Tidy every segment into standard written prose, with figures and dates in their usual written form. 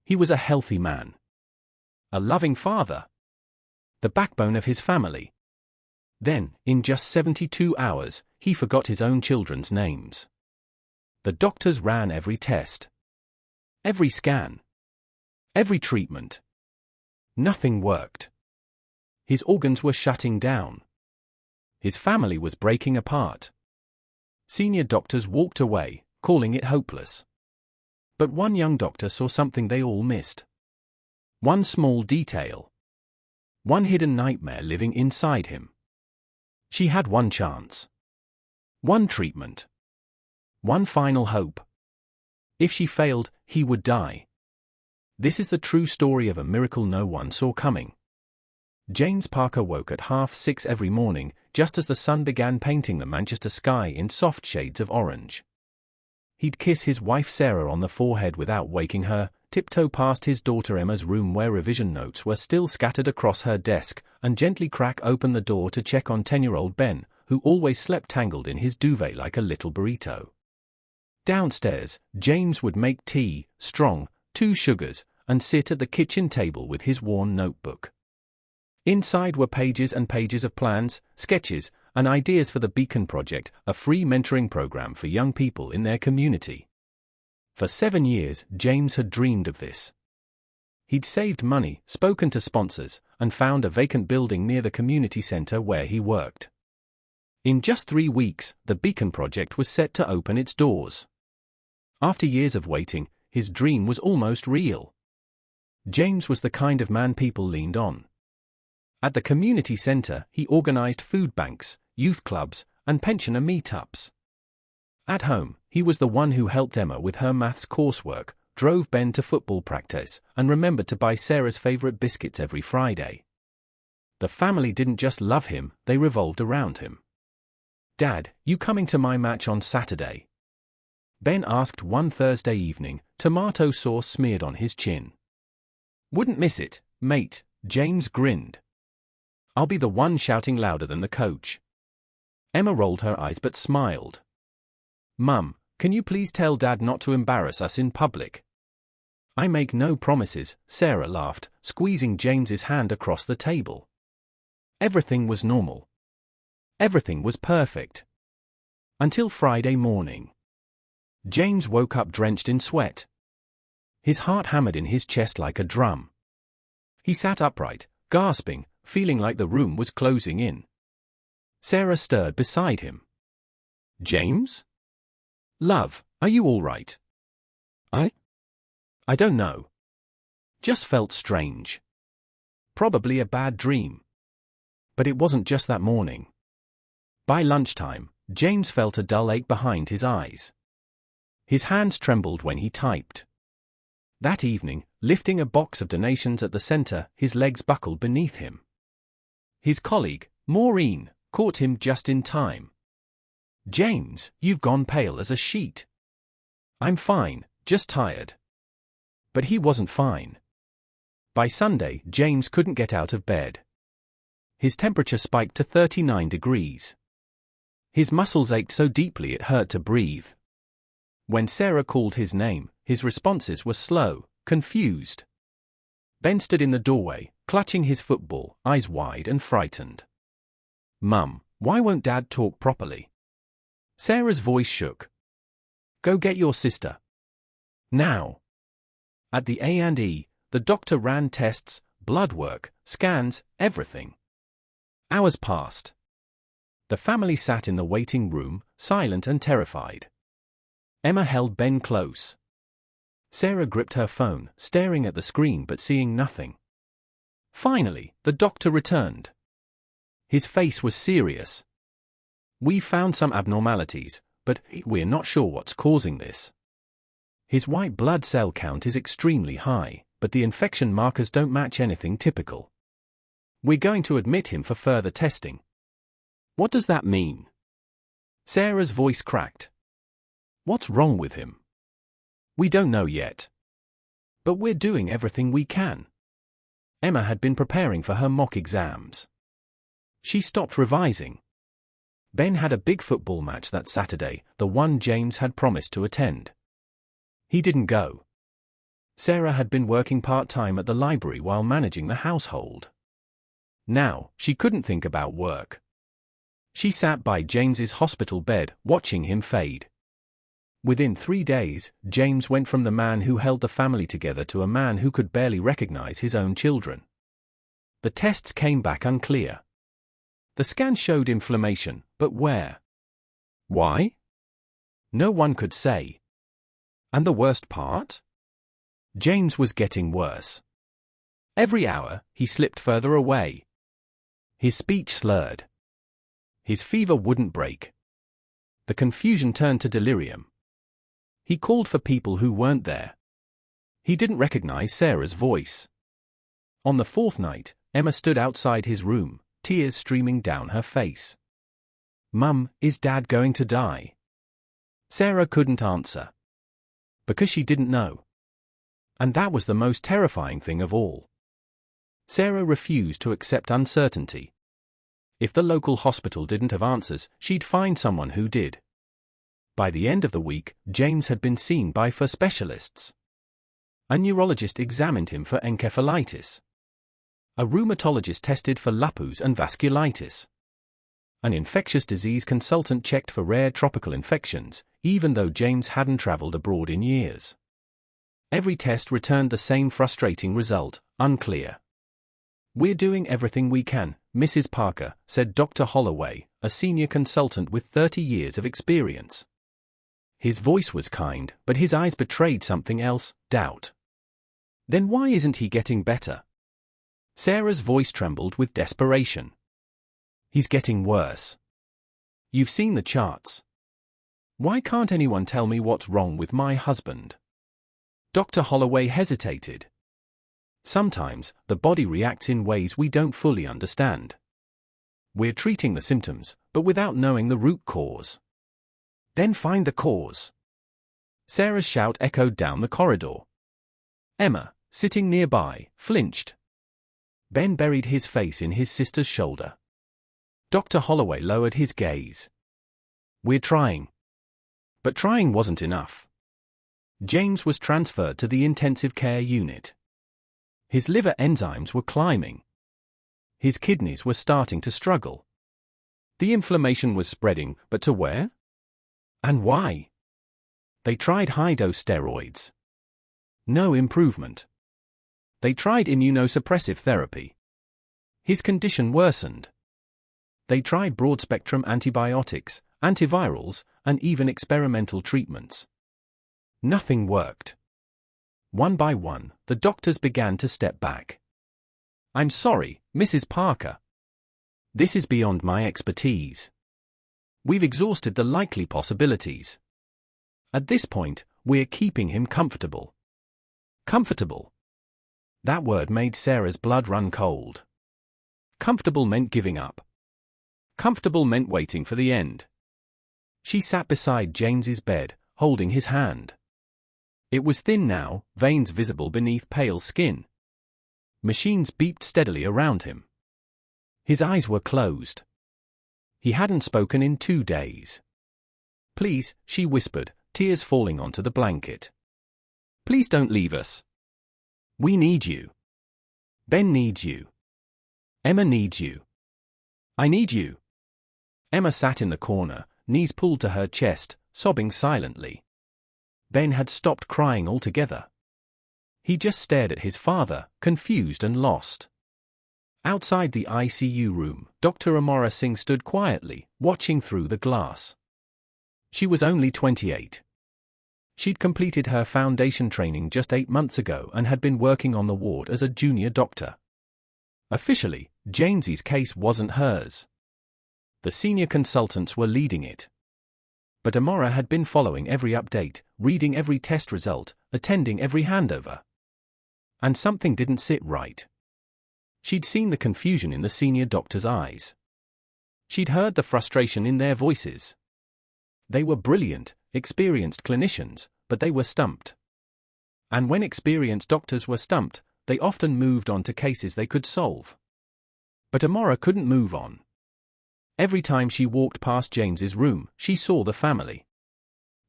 He was a healthy man. A loving father. The backbone of his family. Then, in just 72 hours, he forgot his own children's names. The doctors ran every test. Every scan. Every treatment. Nothing worked. His organs were shutting down. His family was breaking apart. Senior doctors walked away, calling it hopeless. But one young doctor saw something they all missed. One small detail. One hidden nightmare living inside him. She had one chance. One treatment. One final hope. If she failed, he would die. This is the true story of a miracle no one saw coming. James Parker woke at 6:30 every morning, just as the sun began painting the Manchester sky in soft shades of orange. He'd kiss his wife Sarah on the forehead without waking her, tiptoe past his daughter Emma's room where revision notes were still scattered across her desk, and gently crack open the door to check on 10-year-old Ben, who always slept tangled in his duvet like a little burrito. Downstairs, James would make tea, strong, 2 sugars, and sit at the kitchen table with his worn notebook. Inside were pages and pages of plans, sketches, and ideas for the Beacon Project, a free mentoring program for young people in their community. For 7 years, James had dreamed of this. He'd saved money, spoken to sponsors, and found a vacant building near the community center where he worked. In just 3 weeks, the Beacon Project was set to open its doors. After years of waiting, his dream was almost real. James was the kind of man people leaned on. At the community center, he organized food banks, youth clubs, and pensioner meetups. At home, he was the one who helped Emma with her maths coursework, drove Ben to football practice, and remembered to buy Sarah's favorite biscuits every Friday. The family didn't just love him, they revolved around him. "Dad, you coming to my match on Saturday?" Ben asked one Thursday evening, tomato sauce smeared on his chin. "Wouldn't miss it, mate," James grinned. "I'll be the one shouting louder than the coach." Emma rolled her eyes but smiled. "Mum, can you please tell Dad not to embarrass us in public?" "I make no promises," Sarah laughed, squeezing James's hand across the table. Everything was normal. Everything was perfect. Until Friday morning. James woke up drenched in sweat. His heart hammered in his chest like a drum. He sat upright, gasping, feeling like the room was closing in. Sarah stirred beside him. "James? Love, are you all right?" I don't know. Just felt strange. Probably a bad dream." But it wasn't just that morning. By lunchtime, James felt a dull ache behind his eyes. His hands trembled when he typed. That evening, lifting a box of donations at the center, his legs buckled beneath him. His colleague, Maureen, caught him just in time. "James, you've gone pale as a sheet." "I'm fine, just tired." But he wasn't fine. By Sunday, James couldn't get out of bed. His temperature spiked to 39 degrees. His muscles ached so deeply it hurt to breathe. When Sarah called his name, his responses were slow, confused. Ben stood in the doorway, clutching his football, eyes wide and frightened. "Mum, why won't Dad talk properly?" Sarah's voice shook. "Go get your sister. Now." At the A&E, the doctor ran tests, blood work, scans, everything. Hours passed. The family sat in the waiting room, silent and terrified. Emma held Ben close. Sarah gripped her phone, staring at the screen but seeing nothing. Finally, the doctor returned. His face was serious. "We found some abnormalities, but we're not sure what's causing this. His white blood cell count is extremely high, but the infection markers don't match anything typical. We're going to admit him for further testing." "What does that mean?" Sarah's voice cracked. "What's wrong with him?" "We don't know yet. But we're doing everything we can." Emma had been preparing for her mock exams. She stopped revising. Ben had a big football match that Saturday, the one James had promised to attend. He didn't go. Sarah had been working part-time at the library while managing the household. Now, she couldn't think about work. She sat by James's hospital bed, watching him fade. Within 3 days, James went from the man who held the family together to a man who could barely recognize his own children. The tests came back unclear. The scan showed inflammation, but where? Why? No one could say. And the worst part? James was getting worse. Every hour, he slipped further away. His speech slurred. His fever wouldn't break. The confusion turned to delirium. He called for people who weren't there. He didn't recognize Sarah's voice. On the 4th night, Emma stood outside his room, tears streaming down her face. "Mum, is Dad going to die?" Sarah couldn't answer. Because she didn't know. And that was the most terrifying thing of all. Sarah refused to accept uncertainty. If the local hospital didn't have answers, she'd find someone who did. By the end of the week, James had been seen by 4 specialists. A neurologist examined him for encephalitis. A rheumatologist tested for lupus and vasculitis. An infectious disease consultant checked for rare tropical infections, even though James hadn't traveled abroad in years. Every test returned the same frustrating result: unclear. "We're doing everything we can, Mrs. Parker," said Dr. Holloway, a senior consultant with 30 years of experience. His voice was kind, but his eyes betrayed something else: doubt. "Then why isn't he getting better?" Sarah's voice trembled with desperation. "He's getting worse. You've seen the charts. Why can't anyone tell me what's wrong with my husband?" Dr. Holloway hesitated. "Sometimes, the body reacts in ways we don't fully understand. We're treating the symptoms, but without knowing the root cause." "Then find the cause." Sarah's shout echoed down the corridor. Emma, sitting nearby, flinched. Ben buried his face in his sister's shoulder. Dr. Holloway lowered his gaze. "We're trying." But trying wasn't enough. James was transferred to the intensive care unit. His liver enzymes were climbing. His kidneys were starting to struggle. The inflammation was spreading, but to where? And why? They tried high-dose steroids. No improvement. They tried immunosuppressive therapy. His condition worsened. They tried broad-spectrum antibiotics, antivirals, and even experimental treatments. Nothing worked. One by one, the doctors began to step back. "I'm sorry, Mrs. Parker. This is beyond my expertise. We've exhausted the likely possibilities. At this point, we're keeping him comfortable." Comfortable. That word made Sarah's blood run cold. Comfortable meant giving up. Comfortable meant waiting for the end. She sat beside James's bed, holding his hand. It was thin now, veins visible beneath pale skin. Machines beeped steadily around him. His eyes were closed. He hadn't spoken in 2 days. "Please," she whispered, tears falling onto the blanket. "Please don't leave us. We need you. Ben needs you. Emma needs you. I need you." Emma sat in the corner, knees pulled to her chest, sobbing silently. Ben had stopped crying altogether. He just stared at his father, confused and lost. Outside the ICU room, Dr. Amora Singh stood quietly, watching through the glass. She was only 28. She'd completed her foundation training just 8 months ago and had been working on the ward as a junior doctor. Officially, James's case wasn't hers. The senior consultants were leading it. But Amora had been following every update, reading every test result, attending every handover. And something didn't sit right. She'd seen the confusion in the senior doctors' eyes. She'd heard the frustration in their voices. They were brilliant, experienced clinicians, but they were stumped. And when experienced doctors were stumped, they often moved on to cases they could solve. But Amora couldn't move on. Every time she walked past James's room, she saw the family.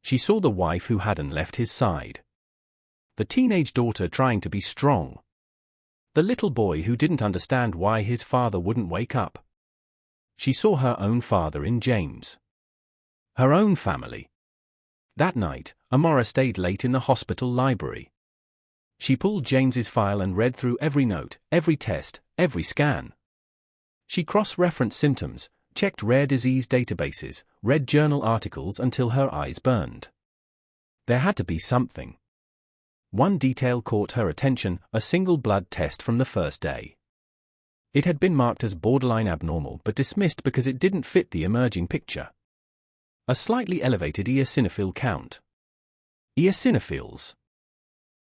She saw the wife who hadn't left his side. The teenage daughter trying to be strong. The little boy who didn't understand why his father wouldn't wake up. She saw her own father in James. Her own family. That night, Amora stayed late in the hospital library. She pulled James's file and read through every note, every test, every scan. She cross-referenced symptoms, checked rare disease databases, read journal articles until her eyes burned. There had to be something. One detail caught her attention, a single blood test from the first day. It had been marked as borderline abnormal but dismissed because it didn't fit the emerging picture. A slightly elevated eosinophil count. Eosinophils.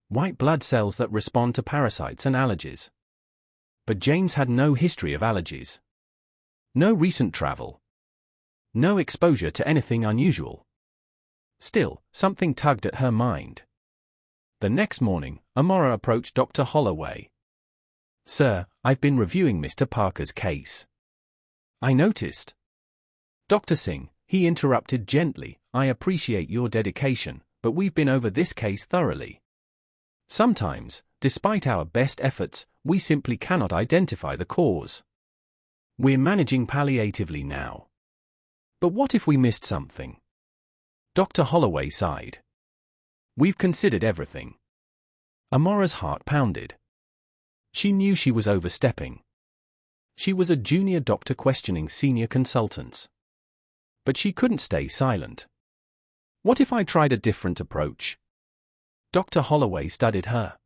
White blood cells that respond to parasites and allergies. But James had no history of allergies. No recent travel. No exposure to anything unusual. Still, something tugged at her mind. The next morning, Amora approached Dr. Holloway. "Sir, I've been reviewing Mr. Parker's case. I noticed." "Dr. Singh," he interrupted gently, "I appreciate your dedication, but we've been over this case thoroughly. Sometimes, despite our best efforts, we simply cannot identify the cause. We're managing palliatively now. But what if we missed something?" Dr. Holloway sighed. "We've considered everything." Amora's heart pounded. She knew she was overstepping. She was a junior doctor questioning senior consultants. But she couldn't stay silent. "What if I tried a different approach?" Dr. Holloway studied her.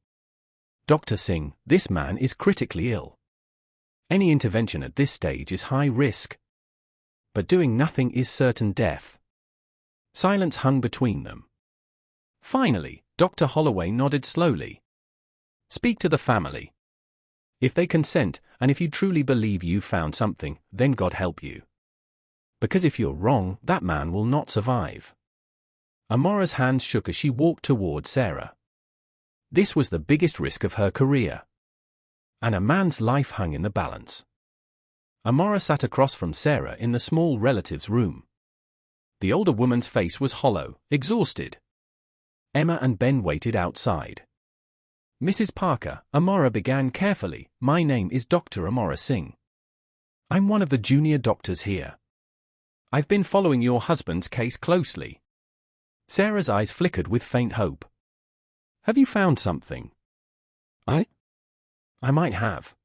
"Dr. Singh, this man is critically ill. Any intervention at this stage is high risk. But doing nothing is certain death." Silence hung between them. Finally, Dr. Holloway nodded slowly. "Speak to the family. If they consent, and if you truly believe you found something, then God help you. Because if you're wrong, that man will not survive." Amora's hands shook as she walked toward Sarah. This was the biggest risk of her career. And a man's life hung in the balance. Amora sat across from Sarah in the small relative's room. The older woman's face was hollow, exhausted. Emma and Ben waited outside. "Mrs. Parker," Amora began carefully, "my name is Dr. Amora Singh. I'm one of the junior doctors here. I've been following your husband's case closely." Sarah's eyes flickered with faint hope. "Have you found something?" I might have.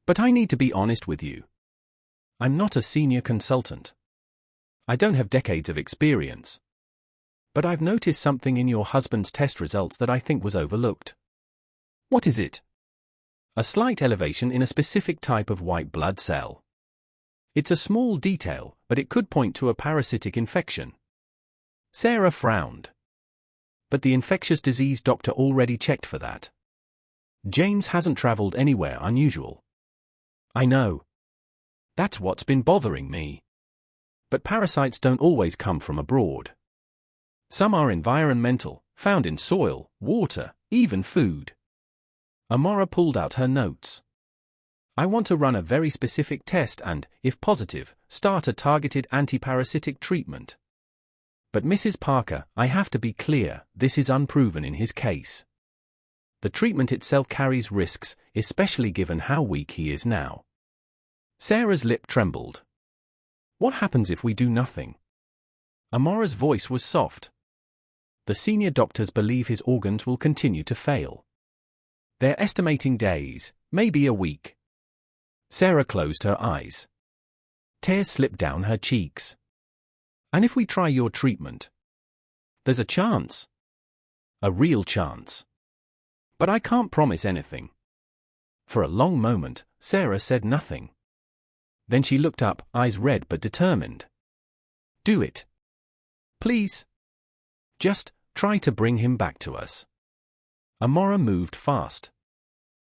But I need to be honest with you. I'm not a senior consultant. I don't have decades of experience. But I've noticed something in your husband's test results that I think was overlooked." "What is it?" "A slight elevation in a specific type of white blood cell. It's a small detail, but it could point to a parasitic infection." Sarah frowned. "But the infectious disease doctor already checked for that. James hasn't traveled anywhere unusual." "I know. That's what's been bothering me. But parasites don't always come from abroad. Some are environmental, found in soil, water, even food." Amora pulled out her notes. "I want to run a very specific test and, if positive, start a targeted anti-parasitic treatment. But Mrs. Parker, I have to be clear, this is unproven in his case. The treatment itself carries risks, especially given how weak he is now." Sarah's lip trembled. "What happens if we do nothing?" Amora's voice was soft. "The senior doctors believe his organs will continue to fail. They're estimating days, maybe a week." Sarah closed her eyes. Tears slipped down her cheeks. "And if we try your treatment?" "There's a chance. A real chance. But I can't promise anything." For a long moment, Sarah said nothing. Then she looked up, eyes red but determined. "Do it. Please. Just try to bring him back to us." Amora moved fast.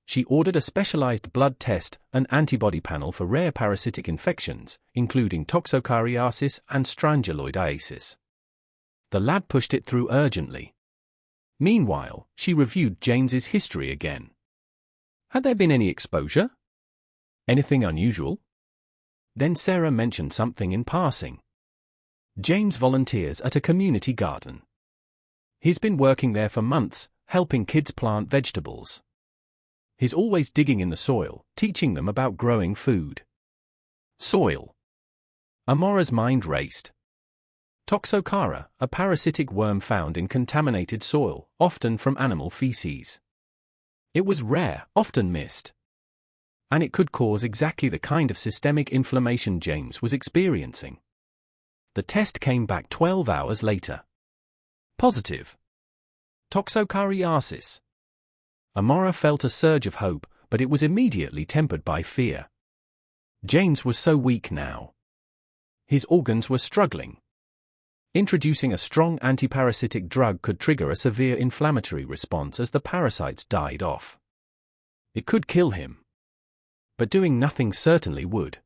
She ordered a specialized blood test, an antibody panel for rare parasitic infections, including toxocariasis and stranguloidiasis. The lab pushed it through urgently. Meanwhile, she reviewed James's history again. Had there been any exposure? Anything unusual? Then Sarah mentioned something in passing. James volunteers at a community garden. He's been working there for months, helping kids plant vegetables. He's always digging in the soil, teaching them about growing food. Soil. Amora's mind raced. Toxocara, a parasitic worm found in contaminated soil, often from animal feces. It was rare, often missed. And it could cause exactly the kind of systemic inflammation James was experiencing. The test came back 12 hours later. Positive. Toxocariasis. Amora felt a surge of hope, but it was immediately tempered by fear. James was so weak now. His organs were struggling. Introducing a strong antiparasitic drug could trigger a severe inflammatory response as the parasites died off. It could kill him. But doing nothing certainly would.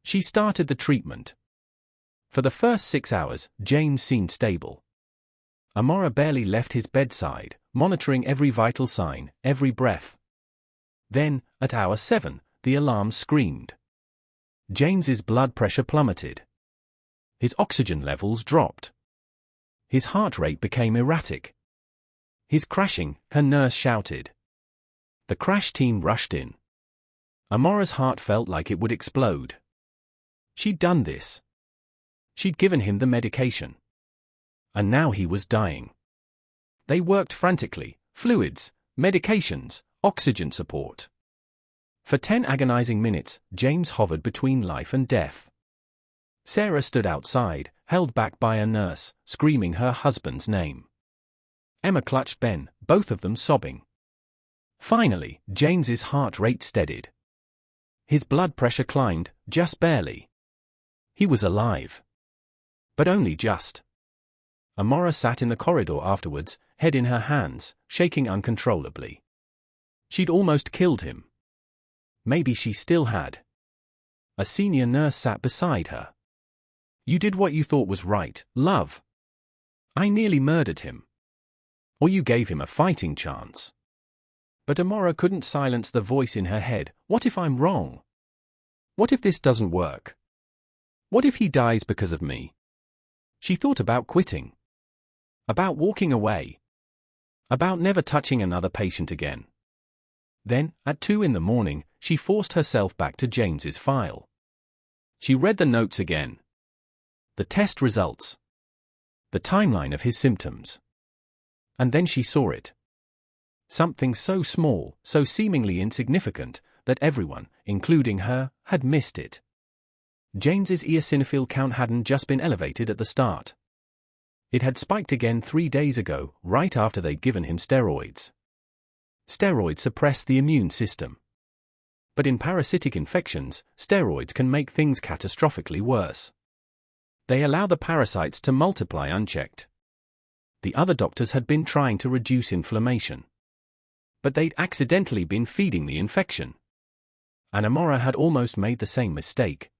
She started the treatment. For the first 6 hours, James seemed stable. Amora barely left his bedside, monitoring every vital sign, every breath. Then, at hour 7, the alarm screamed. James's blood pressure plummeted. His oxygen levels dropped. His heart rate became erratic. He's crashing, her nurse shouted. The crash team rushed in. Amora's heart felt like it would explode. She'd done this. She'd given him the medication. And now he was dying. They worked frantically, fluids, medications, oxygen support. For 10 agonizing minutes, James hovered between life and death. Sarah stood outside, held back by a nurse, screaming her husband's name. Emma clutched Ben, both of them sobbing. Finally, James's heart rate steadied. His blood pressure climbed, just barely. He was alive. But only just. Amora sat in the corridor afterwards, head in her hands, shaking uncontrollably. She'd almost killed him. Maybe she still had. A senior nurse sat beside her. You did what you thought was right, love. I nearly murdered him. Or you gave him a fighting chance. But Amora couldn't silence the voice in her head. What if I'm wrong? What if this doesn't work? What if he dies because of me? She thought about quitting. About walking away. About never touching another patient again. Then, at 2 in the morning, she forced herself back to James's file. She read the notes again. The test results. The timeline of his symptoms. And then she saw it. Something so small, so seemingly insignificant, that everyone, including her, had missed it. James's eosinophil count hadn't just been elevated at the start. It had spiked again 3 days ago, right after they'd given him steroids. Steroids suppress the immune system. But in parasitic infections, steroids can make things catastrophically worse. They allow the parasites to multiply unchecked. The other doctors had been trying to reduce inflammation. But they'd accidentally been feeding the infection. And Amora had almost made the same mistake.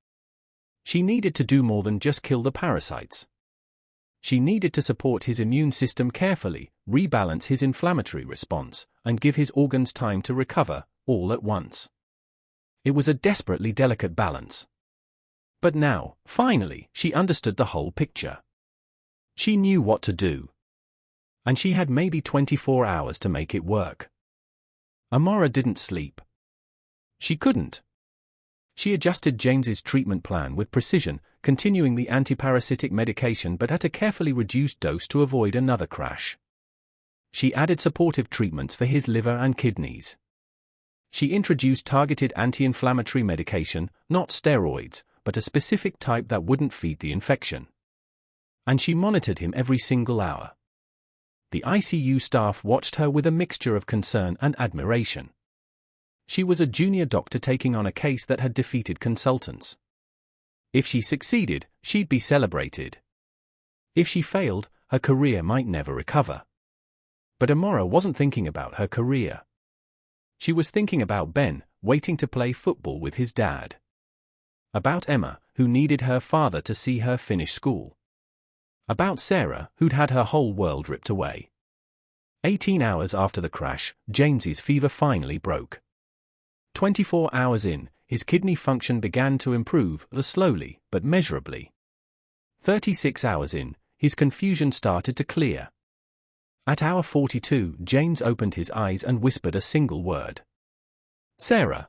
She needed to do more than just kill the parasites. She needed to support his immune system carefully, rebalance his inflammatory response, and give his organs time to recover, all at once. It was a desperately delicate balance. But now, finally, she understood the whole picture. She knew what to do. And she had maybe 24 hours to make it work. Amora didn't sleep. She couldn't. She adjusted James's treatment plan with precision, continuing the antiparasitic medication but at a carefully reduced dose to avoid another crash. She added supportive treatments for his liver and kidneys. She introduced targeted anti-inflammatory medication, not steroids, but a specific type that wouldn't feed the infection. And she monitored him every single hour. The ICU staff watched her with a mixture of concern and admiration. She was a junior doctor taking on a case that had defeated consultants. If she succeeded, she'd be celebrated. If she failed, her career might never recover. But Amora wasn't thinking about her career. She was thinking about Ben, waiting to play football with his dad. About Emma, who needed her father to see her finish school. About Sarah, who'd had her whole world ripped away. 18 hours after the crash, James's fever finally broke. 24 hours in, his kidney function began to improve, slowly, but measurably. 36 hours in, his confusion started to clear. At hour 42, James opened his eyes and whispered a single word. Sarah.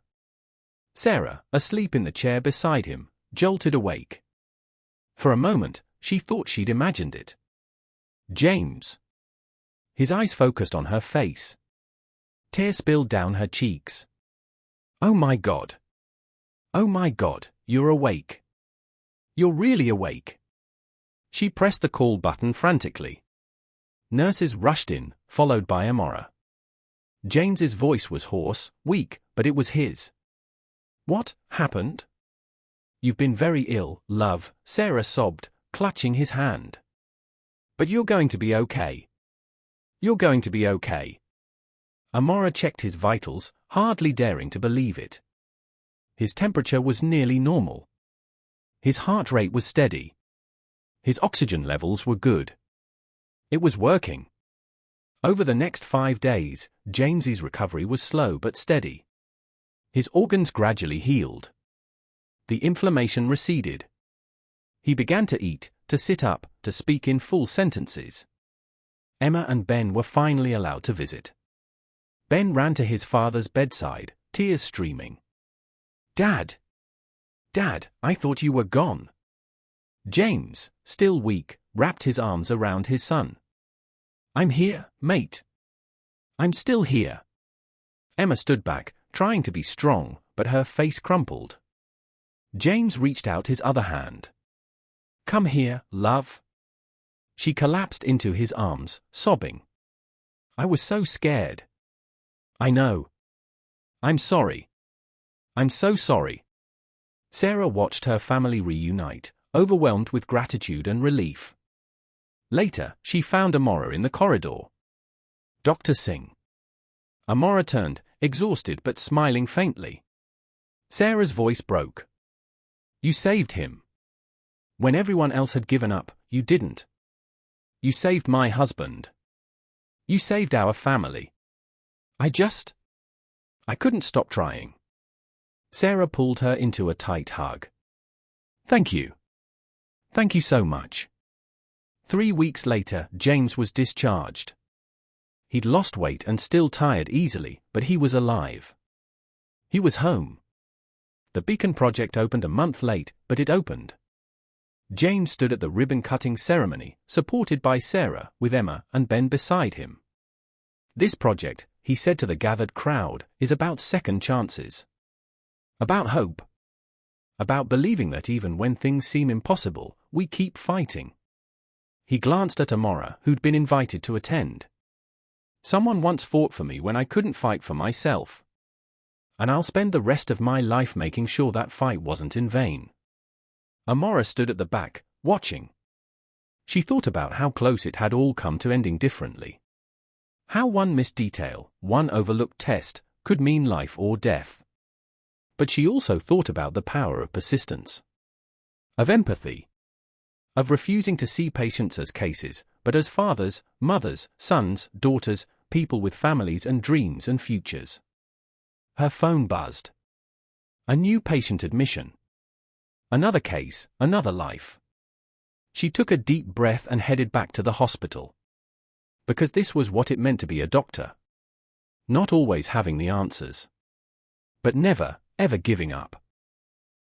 Sarah, asleep in the chair beside him, jolted awake. For a moment, she thought she'd imagined it. James. His eyes focused on her face. Tears spilled down her cheeks. Oh my God. Oh my God, you're awake. You're really awake. She pressed the call button frantically. Nurses rushed in, followed by Amora. James's voice was hoarse, weak, but it was his. What happened? You've been very ill, love, Sarah sobbed, clutching his hand. But you're going to be okay. You're going to be okay. Amora checked his vitals, hardly daring to believe it. His temperature was nearly normal. His heart rate was steady. His oxygen levels were good. It was working. Over the next 5 days, James's recovery was slow but steady. His organs gradually healed. The inflammation receded. He began to eat, to sit up, to speak in full sentences. Emma and Ben were finally allowed to visit. Ben ran to his father's bedside, tears streaming. Dad! Dad, I thought you were gone. James, still weak, wrapped his arms around his son. I'm here, mate. I'm still here. Emma stood back, trying to be strong, but her face crumpled. James reached out his other hand. Come here, love. She collapsed into his arms, sobbing. I was so scared. I know. I'm sorry. I'm so sorry. Sarah watched her family reunite, overwhelmed with gratitude and relief. Later, she found Amora in the corridor. Dr. Singh. Amora turned, exhausted but smiling faintly. Sarah's voice broke. You saved him. When everyone else had given up, you didn't. You saved my husband. You saved our family. I couldn't stop trying. Sarah pulled her into a tight hug. Thank you. Thank you so much. 3 weeks later, James was discharged. He'd lost weight and still tired easily, but he was alive. He was home. The Beacon Project opened a month late, but it opened. James stood at the ribbon-cutting ceremony, supported by Sarah, with Emma and Ben beside him. This project, he said to the gathered crowd, is about second chances. About hope. About believing that even when things seem impossible, we keep fighting. He glanced at Amora, who'd been invited to attend. Someone once fought for me when I couldn't fight for myself. And I'll spend the rest of my life making sure that fight wasn't in vain. Amora stood at the back, watching. She thought about how close it had all come to ending differently. How one missed detail, one overlooked test, could mean life or death. But she also thought about the power of persistence. Of empathy. Of refusing to see patients as cases, but as fathers, mothers, sons, daughters, people with families and dreams and futures. Her phone buzzed. A new patient admission. Another case, another life. She took a deep breath and headed back to the hospital. Because this was what it meant to be a doctor. Not always having the answers. But never, ever giving up.